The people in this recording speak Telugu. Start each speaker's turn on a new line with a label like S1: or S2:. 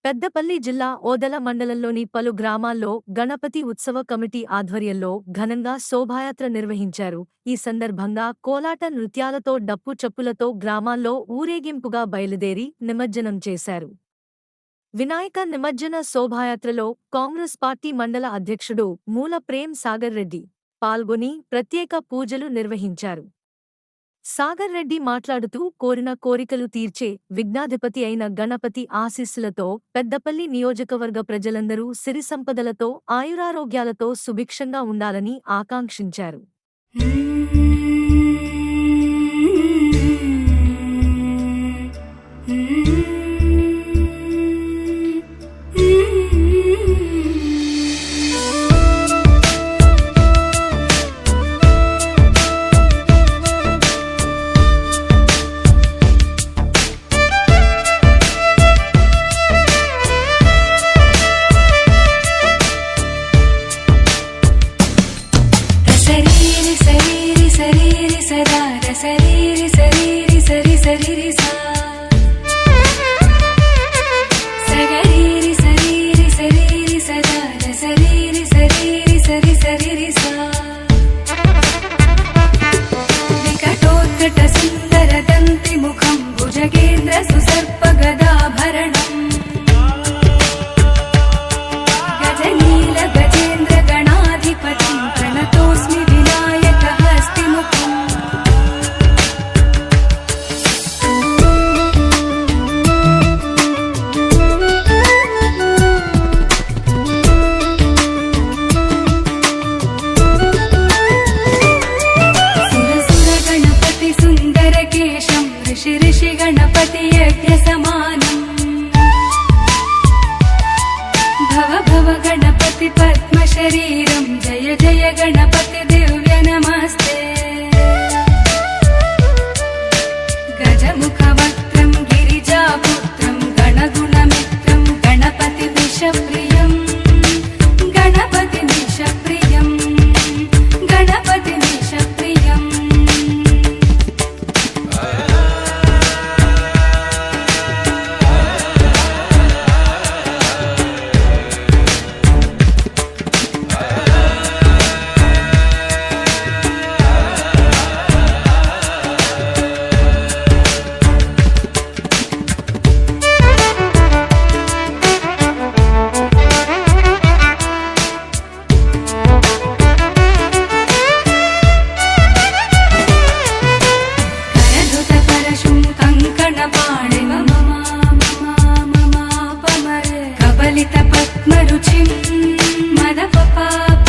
S1: పెద్దపల్లి జిల్లా ఓదెల మండలంలోని పలు గ్రామాల్లో గణపతి ఉత్సవ కమిటీ ఆధ్వర్యంలో ఘనంగా శోభాయాత్ర నిర్వహించారు. ఈ సందర్భంగా కోలాట నృత్యాలతో డప్పు చప్పులతో గ్రామాల్లో ఊరేగింపుగా బయలుదేరి నిమజ్జనం చేశారు. వినాయక నిమజ్జన శోభాయాత్రలో కాంగ్రెస్ పార్టీ మండల అధ్యక్షుడు మూల ప్రేమ్ సాగర్ రెడ్డి పాల్గొని ప్రత్యేక పూజలు నిర్వహించారు. సాగర్ రెడ్డి మాట్లాడుతూ కోరిన కోరికలు తీర్చే విఘ్నాధిపతి అయిన గణపతి ఆశీస్సులతో పెద్దపల్లి నియోజకవర్గ ప్రజలందరూ సిరి సంపదలతో ఆయురారోగ్యాలతో సుభిక్షంగా ఉండాలని ఆకాంక్షించారు.
S2: సరీరి సరీరి సరి సరిరి సా సగరీరి సరీరి సరీరి సదా సరీరి సరీరి సరి సరిరి సా వికటోత్కట సుందర దంతి ముఖం భుజగేంద్ర సుసర్ప గదాభరణం గజనీల గజేంద్ర గణాధిపతిం ప్రణతోస్మి వినాయక హస్తిముఖం ऋषि गणपति यज्ञ समानम् भव भव गणपति पद्म शरीरम् जय जय गणपति दिव्य नमस्ते गजमुख वक्त्रम् गिरिजापुत्रम् गणगुणमित्रम् गणपति विषप्रियम् गणपति विषप्रियम् गणपति विषप्रियम् कबलित पद्मरुचिं मदपपाप